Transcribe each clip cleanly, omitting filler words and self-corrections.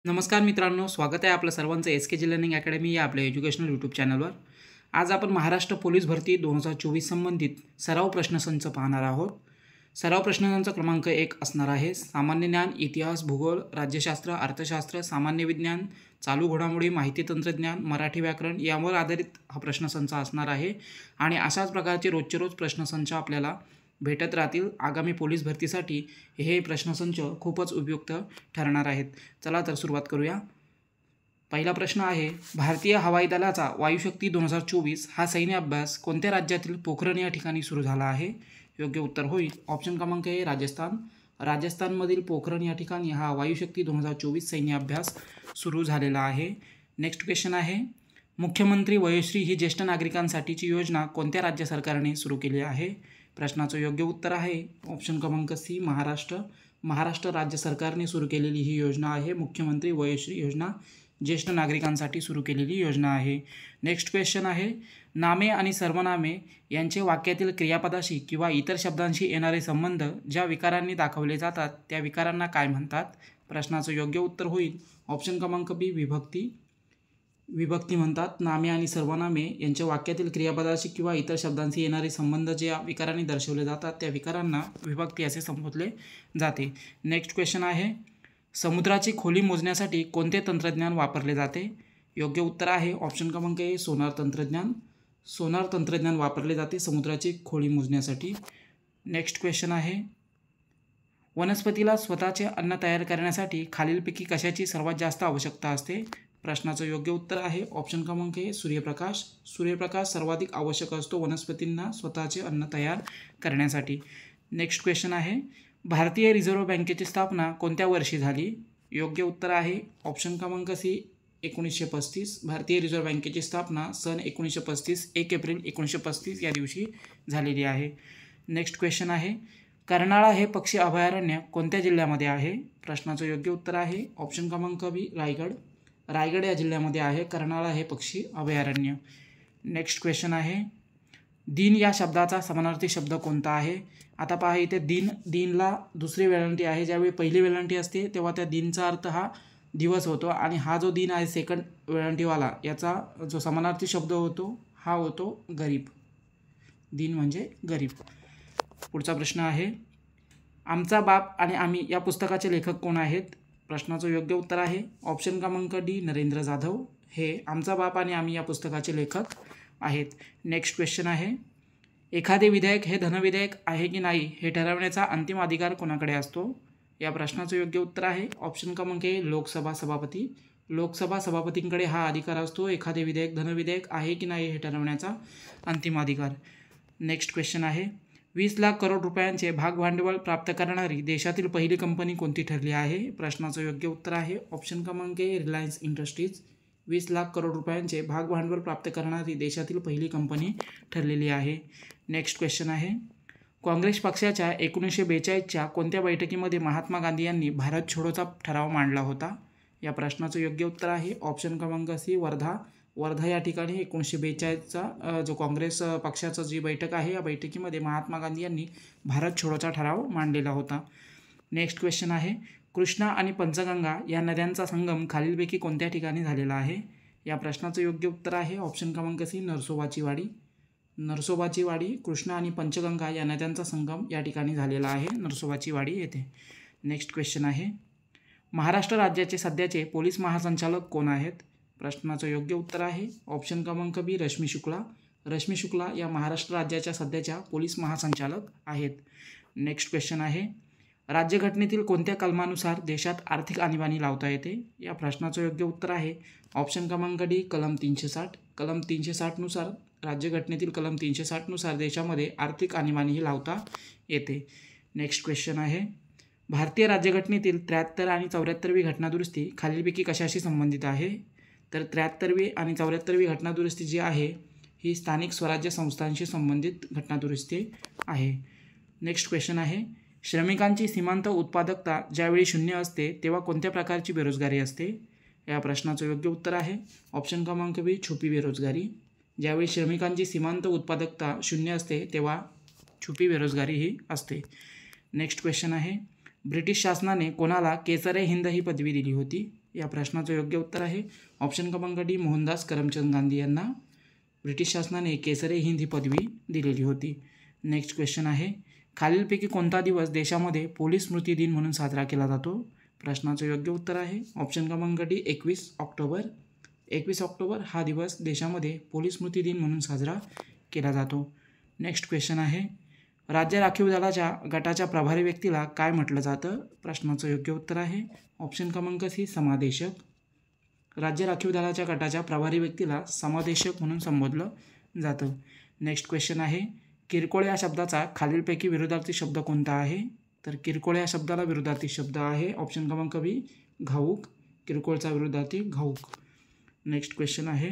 नमस्कार मित्रांनो, स्वागत आहे आपलं सर्वांचं SKG लर्निंग अकॅडमी या आपल्या एज्युकेशनल यूट्यूब चॅनलवर। आज आपण महाराष्ट्र पोलीस भरती 2024 संबंधित सराव प्रश्नसंच पाहणार आहोत। सराव प्रश्नसंच क्रमांक 1 असणार आहे सामान्य ज्ञान, इतिहास, भूगोल, राज्यशास्त्र, अर्थशास्त्र, सामान्य विज्ञान, चालू घडामोडी, माहिती तंत्रज्ञान, मराठी व्याकरण यावर आधारित हा प्रश्नसंच असणार आहे आणि अशाच प्रकारचे रोजचे रोज प्रश्नसंच आपल्याला भेटत राहतील। आगामी पोलीस भरतीसाठी हे प्रश्नसंच खूपच उपयुक्त ठरणार आहेत। चला तर सुरुवात करूया। पहिला प्रश्न आहे, भारतीय हवाई दलाचा वायुशक्ती 2024 हा सैन्य अभ्यास कोणत्या राज्यातील पोखरण या ठिकाणी सुरू झाला आहे? योग्य उत्तर होईल ऑप्शन क्रमांक ए राजस्थान। राजस्थानमधील पोखरण या ठिकाणी हा वायुशक्ती 2024 सैन्य अभ्यास सुरू झालेला आहे। नेक्स्ट क्वेश्चन आहे, मुख्यमंत्री वयोश्री ही ज्येष्ठ नागरिकांसाठीची योजना कोणत्या राज्य सरकारने सुरू केली आहे? प्रश्नाचं योग्य उत्तर आहे ऑप्शन क्रमांक सी महाराष्ट्र। महाराष्ट्र राज्य सरकारने सुरू केलेली ही योजना आहे मुख्यमंत्री वयोश्री योजना, ज्येष्ठ नागरिकांसाठी सुरू केलेली योजना आहे। नेक्स्ट क्वेश्चन आहे, नामे आणि सर्वनामे यांचे वाक्यातील क्रियापदाशी किंवा इतर शब्दांशी येणारे संबंध ज्या विकारांनी दाखवले जातात त्या विकारांना काय म्हणतात? प्रश्नाचं योग्य उत्तर होईल ऑप्शन क्रमांक बी विभक्ती। विभक्ती म्हणतात। नामे आणि सर्वनामे यांच्या वाक्यातील क्रियापदाशी किंवा इतर शब्दांशी येणारे संबंध जे विकारांनी दर्शवले जातात त्या विकारांना विभक्ती असे संबोधले जाते। नेक्स्ट क्वेश्चन आहे, समुद्राची खोली मोजण्यासाठी कोणते तंत्रज्ञान वापरले जाते? योग्य उत्तर आहे ऑप्शन क्रमांक ए सोनार तंत्रज्ञान। सोनार तंत्रज्ञान वापरले जाते समुद्राची खोली मोजण्यासाठी। नेक्स्ट क्वेश्चन आहे, वनस्पतीला स्वतःचे अन्न तयार करण्यासाठी खालीलपैकी कशाची सर्वात जास्त आवश्यकता असते? प्रश्नाचं योग्य उत्तर आहे ऑप्शन क्रमांक ए सूर्यप्रकाश। सूर्यप्रकाश सर्वाधिक आवश्यक असतो वनस्पतींना स्वतःचे अन्न तयार करण्यासाठी। नेक्स्ट क्वेश्चन आहे, भारतीय रिझर्व्ह बँकेची स्थापना कोणत्या वर्षी झाली? योग्य उत्तर आहे ऑप्शन क्रमांक सी 1935। भारतीय रिझर्व्ह बँकेची स्थापना सन 1935 1 एप्रिल 1935 या दिवशी झालेली आहे। नेक्स्ट क्वेश्चन आहे, कर्नाळा हे पक्षी अभयारण्य कोणत्या जिल्ह्यामध्ये आहे? प्रश्नाचं योग्य उत्तर आहे ऑप्शन क्रमांक बी रायगड। रायगड या जिल्ह्यामध्ये आहे कर्नाळा हे पक्षी अभयारण्य। नेक्स्ट क्वेश्चन आहे, दिन या शब्दाचा समानार्थी शब्द कोणता आहे? आता पहा इथे दिनला दुसरी वेलांटी आहे। ज्यावेळी पहिली वेलांटी असते तेव्हा त्या दिनचा अर्थ हा दिवस होतो आणि हा जो दिन आहे सेकंड वेलांटीवाला याचा जो समानार्थी शब्द होतो हा होतो गरीब। दिन म्हणजे गरीब। पुढचा प्रश्न आहे, आमचा बाप आणि आम्ही या पुस्तकाचे लेखक कोण आहेत? प्रश्नाचं योग्य उत्तर आहे ऑप्शन क्रमांक डी नरेंद्र जाधव हे आमचा बाप आणि आम्ही या पुस्तकाचे लेखक आहेत। नेक्स्ट क्वेश्चन आहे, एखादे विधेयक हे धनविधेयक आहे की नाही हे ठरवण्याचा अंतिम अधिकार कोणाकडे असतो? या प्रश्नाचं योग्य उत्तर आहे ऑप्शन क्रमांक ए लोकसभा सभापती। लोकसभा सभापतींकडे हा अधिकार असतो एखादे विधेयक धनविधेयक आहे की नाही हे ठरवण्याचा अंतिम अधिकार। नेक्स्ट क्वेश्चन आहे, 20 लाख करोड रुपयांचे भागभांडवल प्राप्त करणारी देशातील पहिली कंपनी कोणती ठरली आहे? प्रश्नाचं योग्य उत्तर आहे ऑप्शन क्रमांक ए रिलायन्स इंडस्ट्रीज। 20 लाख करोड रुपयांचे भागभांडवल प्राप्त करणारी देशातील पहिली कंपनी ठरलेली आहे। नेक्स्ट क्वेश्चन आहे, काँग्रेस पक्षाच्या 1942च्या कोणत्या बैठकीमध्ये महात्मा गांधी यांनी भारत छोडोचा ठराव मांडला होता? या प्रश्नाचं योग्य उत्तर आहे ऑप्शन क्रमांक सी वर्धा। वर्धा या ठिकाणी 1942चा जो काँग्रेस पक्षाचं जी बैठक आहे या बैठकीमध्ये महात्मा गांधी यांनी भारत छोडोचा ठराव मांडलेला होता। नेक्स्ट क्वेश्चन आहे, कृष्णा आणि पंचगंगा या नद्यांचा संगम खालीलपैकी कोणत्या ठिकाणी झालेला आहे? या प्रश्नाचं योग्य उत्तर आहे ऑप्शन क्रमांक सी नरसोबाची वाडी। नरसोबाची वाडी, कृष्णा आणि पंचगंगा या नद्यांचा संगम या ठिकाणी झालेला आहे नरसोबाची वाडी येथे। नेक्स्ट क्वेश्चन आहे, महाराष्ट्र राज्याचे सध्याचे पोलीस महासंचालक कोण आहेत? प्रश्नाचं योग्य उत्तर आहे ऑप्शन क्रमांक बी रश्मी शुक्ला। रश्मी शुक्ला या महाराष्ट्र राज्याच्या सध्याच्या पोलीस महासंचालक आहेत। नेक्स्ट क्वेश्चन आहे, राज्यघटनेतील कोणत्या कलमानुसार देशात आर्थिक आणीबाणी लावता येते? या प्रश्नाचं योग्य उत्तर आहे ऑप्शन क्रमांक डी कलम 360। कलम 360नुसार राज्यघटनेतील कलम 360नुसार देशामध्ये आर्थिक आणीबाणी ही लावता येते। नेक्स्ट क्वेश्चन आहे, भारतीय राज्यघटनेतील 73 आणि 74वी घटनादुरुस्ती खालीलपैकी कशाशी संबंधित आहे? तर 73वी आणि 74वी घटनादुरुस्ती जी आहे ही स्थानिक स्वराज्य संस्थांशी संबंधित घटनादुरुस्ती आहे। नेक्स्ट क्वेश्चन आहे, श्रमिकांची सीमांत उत्पादकता ज्यावेळी शून्य असते तेव्हा कोणत्या प्रकारची बेरोजगारी असते? या प्रश्नाचं योग्य उत्तर आहे ऑप्शन क्रमांक बी छुपी बेरोजगारी। ज्यावेळी श्रमिकांची सीमांत उत्पादकता शून्य असते तेव्हा छुपी बेरोजगारी ही असते। नेक्स्ट क्वेश्चन आहे, ब्रिटिश शासनाने कोणाला केसर-ए-हिंद ही पदवी दिली होती? या प्रश्नाचं योग्य उत्तर आहे ऑप्शन क्रमांक डी मोहनदास करमचंद गांधी यांना ब्रिटिश शासनाने केसरी हिंद ही पदवी दिलेली होती. नेक्स्ट क्वेश्चन आहे खालीलपैकी कोणता दिवस देशामध्ये पोलीस स्मृती दिन म्हणून साजरा केला जातो? प्रश्नाचं योग्य उत्तर आहे ऑप्शन क्रमांक डी 21 ऑक्टोबर. 21 ऑक्टोबर हा दिवस देशामध्ये पोलीस स्मृती दिन म्हणून साजरा केला जातो. नेक्स्ट क्वेश्चन आहे राज्य राखीव दलाच्या गटाच्या प्रभारी व्यक्तीला काय म्हटलं जातं? प्रश्नाचं योग्य उत्तर आहे ऑप्शन क्रमांक सी समादेशक. राज्य राखीव दलाच्या गटाच्या प्रभारी व्यक्तीला समादेशक म्हणून संबोधलं जातं. नेक्स्ट क्वेश्चन आहे किरकोळ या शब्दाचा खालीलपैकी विरुद्धार्थी शब्द कोणता आहे? तर किरकोळ या शब्दाला विरुद्धार्थी शब्द आहे ऑप्शन क्रमांक बी घाऊक. किरकोळचा विरुद्धार्थी घाऊक. नेक्स्ट क्वेश्चन आहे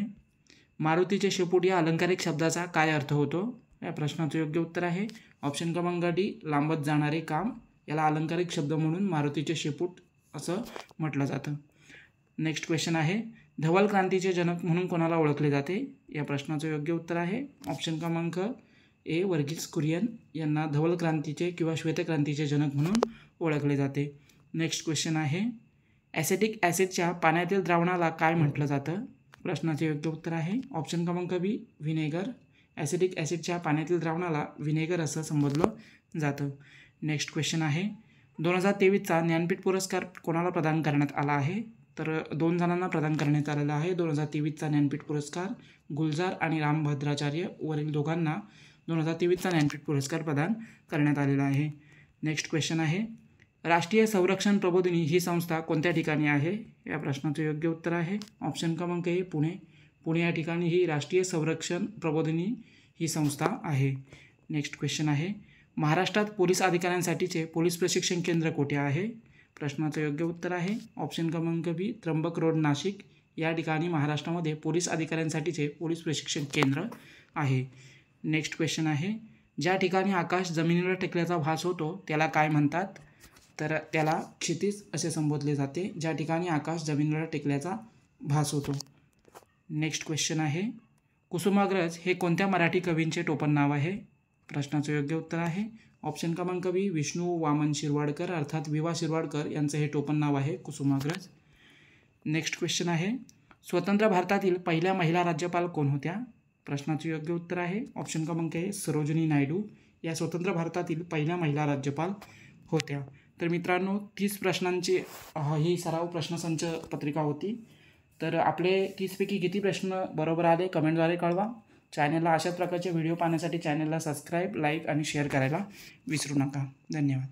मारुतीचे शेपूट या अलंकारिक शब्दाचा काय अर्थ होतो? या प्रश्नाचं योग्य उत्तर आहे ऑप्शन क्रमांक डी लांबत जाणारे काम. याला अलंकारिक शब्द म्हणून मारुतीचे शेपूट असं म्हटलं जातं. नेक्स्ट क्वेश्चन आहे धवल क्रांतीचे जनक म्हणून कोणाला ओळखले जाते? या प्रश्नाचं योग्य उत्तर आहे ऑप्शन क्रमांक ए वर्गीस कुरियन यांना धवल क्रांतीचे किंवा श्वेतक्रांतीचे जनक म्हणून ओळखले जाते. नेक्स्ट क्वेश्चन आहे ॲसेटिक ॲसिडच्या पाण्यातील द्रावणाला काय म्हटलं जातं? प्रश्नाचे योग्य उत्तर आहे ऑप्शन क्रमांक बी व्हिनेगर. ॲसिटिक ॲसिडच्या पाण्यातील द्रावणाला व्हिनेगर असं संबोधलं जातं. नेक्स्ट क्वेश्चन आहे 2023चा ज्ञानपीठ पुरस्कार कोणाला प्रदान करण्यात आला आहे? तर 2 जणांना प्रदान करण्यात आलेला आहे 2023चा ज्ञानपीठ पुरस्कार. गुलजार आणि रामभद्राचार्य वरील दोघांना 2023चा ज्ञानपीठ पुरस्कार प्रदान करण्यात आलेला आहे. नेक्स्ट क्वेश्चन आहे राष्ट्रीय संरक्षण प्रबोधिनी ही संस्था कोणत्या ठिकाणी आहे? या प्रश्नाचं योग्य उत्तर आहे ऑप्शन क्रमांक ए पुणे. पुणे या ठिकाणी ही राष्ट्रीय संरक्षण प्रबोधिनी ही संस्था आहे. नेक्स्ट क्वेश्चन आहे महाराष्ट्रात पोलीस अधिकाऱ्यांसाठीचे पोलीस प्रशिक्षण केंद्र कोठे आहे? प्रश्नाचं योग्य उत्तर आहे ऑप्शन क्रमांक बी त्र्यंबक रोड नाशिक. या ठिकाणी महाराष्ट्रामध्ये पोलीस अधिकाऱ्यांसाठीचे पोलीस प्रशिक्षण केंद्र आहे. नेक्स्ट क्वेश्चन आहे ज्या ठिकाणी आकाश जमिनीवर टेकल्याचा भास होतो त्याला काय म्हणतात? तर त्याला क्षितिज असे संबोधले जाते ज्या ठिकाणी आकाश जमिनीवर टेकल्याचा भास होतो. नेक्स्ट क्वेश्चन आहे कुसुमाग्रज हे कोणत्या मराठी कवींचे टोपण नाव आहे? प्रश्नाचं योग्य उत्तर आहे ऑप्शन क्रमांक बी विष्णू वामन शिरवाडकर अर्थात विवा शिरवाडकर यांचं हे टोपण नाव आहे कुसुमाग्रज. नेक्स्ट क्वेश्चन आहे स्वतंत्र भारतातील पहिल्या महिला राज्यपाल कोण होत्या? प्रश्नाचे योग्य उत्तर आहे ऑप्शन क्रमांक ए सरोजिनी नायडू. या स्वतंत्र भारतातील पहिल्या महिला राज्यपाल होत्या. तर मित्रांनो 30 प्रश्नांची ही सराव प्रश्नसंच पत्रिका होती. तर आपले 30पैकी किती प्रश्न बरोबर आले कमेंटद्वारे कळवा. चॅनलला अशाच प्रकारचे व्हिडिओ पाहण्यासाठी चॅनलला सबस्क्राईब लाईक आणि शेअर करायला विसरू नका. धन्यवाद.